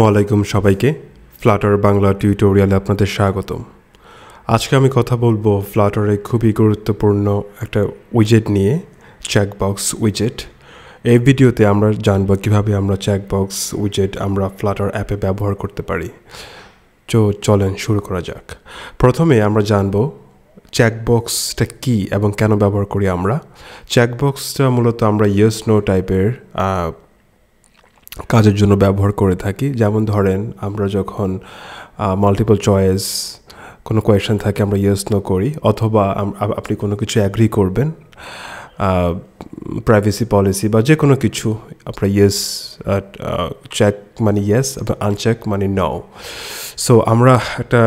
ওয়ালাইকুম সবাইকে ফ্লাটার বাংলা টিউটোরিয়ালে আপনাদের স্বাগতম। আজকে আমি কথা বলবো ফ্লাটারে খুবই গুরুত্বপূর্ণ একটা উইজেট নিয়ে, চেকবক্স উইজেট। এই ভিডিওতে আমরা জানবো কিভাবে আমরা চেকবক্স উইজেট আমরা ফ্লাটার অ্যাপে ব্যবহার করতে পারি। তো চলেন শুরু করা যাক। প্রথমে আমরা জানবো চেকবক্সটা কী এবং কেন ব্যবহার করি আমরা। চেকবক্সটা মূলত আমরা ইয়েস নো টাইপের কাজের জন্য ব্যবহার করে থাকি। যেমন ধরেন আমরা যখন মাল্টিপল চয়েস কোনো কোয়েশ্চেন থাকে আমরা ইয়েস নো করি, অথবা আপনি কোনো কিছু অ্যাগ্রি করবেন, প্রাইভেসি পলিসি বা যে কোনো কিছু আপনার ইয়েস চেক মানে ইয়েস এবং আনচেক মানে নো। সো আমরা একটা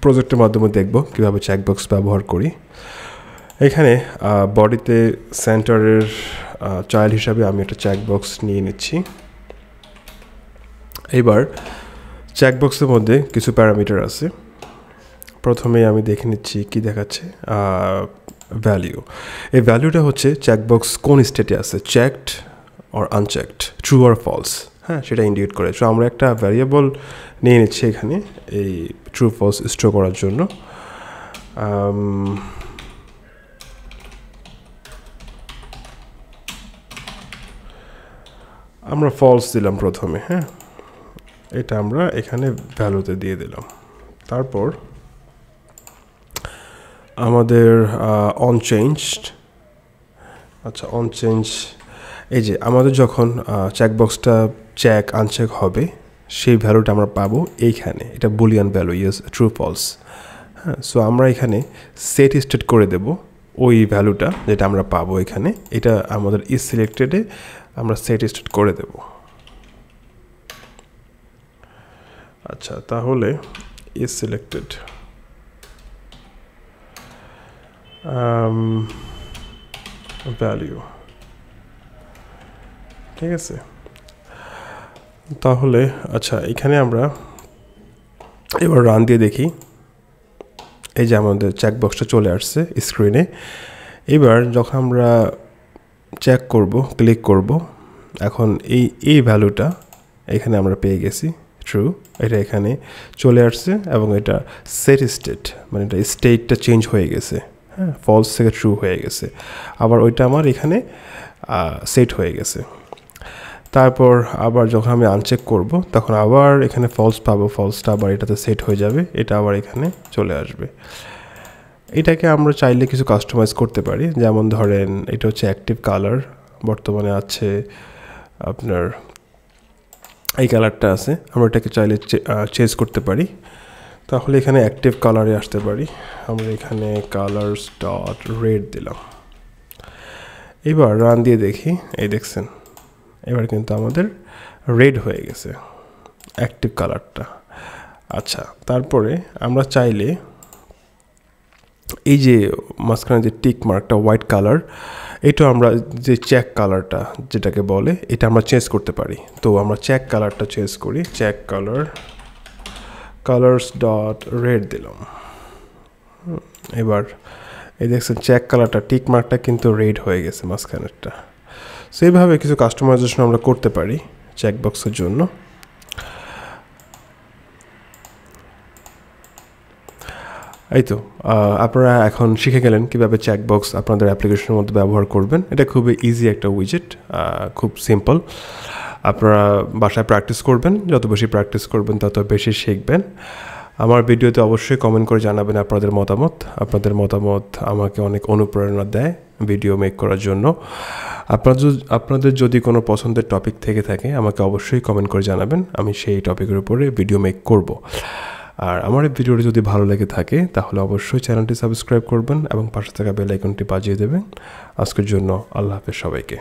প্রজেক্টের মাধ্যমে দেখব কীভাবে চেকবক্স ব্যবহার করি। এখানে বডিতে সেন্টারের চাইল্ড হিসাবে আমি একটা চেকবক্স নিয়ে নিচ্ছি। এবার চেকবক্সের মধ্যে কিছু প্যারামিটার আছে। প্রথমে আমি দেখে নিচ্ছি কি দেখাচ্ছে, ভ্যালিউ। এই ভ্যালুটা হচ্ছে চেকবক্স কোন স্টেটে আছে, checked or unchecked, true or false, হ্যাঁ সেটা ইন্ডিকেট করে। সো আমরা একটা ভ্যারিয়েবল নিয়ে নিচ্ছি এখানে এই ট্রু ফলস স্টোর করার জন্য। আমরা ফলস দিলাম প্রথমে, হ্যাঁ এটা আমরা এখানে ভ্যালুতে দিয়ে দিলাম। তারপর আমাদের অনচেঞ্জড, আচ্ছা অনচেঞ্জ, এই যে আমাদের যখন চেকবক্সটা চেক আনচেক হবে সেই ভ্যালুটা আমরা পাবো এইখানে। এটা boolean value, yes true false, হ্যাঁ। সো আমরা এখানে সেট স্টেট করে দেব ওই ভ্যালুটা যেটা আমরা পাবো এখানে। এটা আমাদের ইজ সিলেক্টেডে আমরা সেট স্টেট করে দেব। আচ্ছা তাহলে ইজ সিলেক্টেড ভ্যালু, ঠিক আছে। তাহলে আচ্ছা এখানে আমরা এবার রান দিয়ে দেখি। এই যে আমাদের চেকবক্সটা চলে আসছে স্ক্রিনে। এবার যখন আমরা চেক করব, ক্লিক করব, এখন এই ভ্যালুটা এখানে আমরা পেয়ে গেছি ট্রু, এটা এখানে চলে আসছে এবং এটা সেট স্টেট মানে এটা স্টেটটা চেঞ্জ হয়ে গেছে, হ্যাঁ ফলস থেকে ট্রু হয়ে গেছে। আবার ওইটা আমার এখানে সেট হয়ে গেছে। তারপর আবার যখন আমি আনচেক করব তখন আবার এখানে ফলস পাবো, ফলসটা আবার এটাতে সেট হয়ে যাবে, এটা আবার এখানে চলে আসবে। এটাকে আমরা চাইলে কিছু কাস্টমাইজ করতে পারি। যেমন ধরেন এটা হচ্ছে অ্যাক্টিভ কালার, বর্তমানে আছে আপনার এই কালারটা আছে, আমরা এটাকে চাইলে চেঞ্জ করতে পারি। তাহলে এখানে অ্যাক্টিভ কালারে আসতে পারি। আমরা এখানে কালার্স ডট রেড দিলাম। এবার রান দিয়ে দেখি, এই দেখছেন এবার কিন্তু আমাদের রেড হয়ে গেছে অ্যাক্টিভ কালারটা। আচ্ছা তারপরে আমরা চাইলে এই যে মাঝখানে যে টিক মার্কটা হোয়াইট কালার, এটা আমরা যে চেক কালারটা যেটাকে বলে এটা আমরা চেঞ্জ করতে পারি। তো আমরা চেক কালারটা চেঞ্জ করি, check colour colours dot red দিলাম। এবার এই দেখছেন চেক কালারটা টিক মার্কটা কিন্তু রেড হয়ে গেছে মাঝখানেরটা। সো এইভাবে কিছু কাস্টমাইজেশন আমরা করতে পারি চেকবক্সের জন্য। এই তো আপনারা এখন শিখে গেলেন কীভাবে চেকবক্স আপনাদের অ্যাপ্লিকেশনের মধ্যে ব্যবহার করবেন। এটা খুবই ইজি একটা উইজেট, খুব সিম্পল। আপনারা বাসায় প্র্যাকটিস করবেন, যত বেশি প্র্যাকটিস করবেন তত বেশি শিখবেন। আমার ভিডিওতে অবশ্যই কমেন্ট করে জানাবেন আপনাদের মতামত। আপনাদের মতামত আমাকে অনেক অনুপ্রেরণা দেয় ভিডিও মেক করার জন্য। আপনাদের যদি কোনো পছন্দের টপিক থেকে থাকে আমাকে অবশ্যই কমেন্ট করে জানাবেন, আমি সেই টপিকের উপরে ভিডিও মেক করব। আর আমার এই ভিডিওটি যদি ভালো লেগে থাকে তাহলে অবশ্যই চ্যানেলটি সাবস্ক্রাইব করবেন এবং পাশে থাকা বেল আইকনটি বাজিয়ে দেবেন। আজকের জন্য আল্লাহ হাফেজ সবাইকে।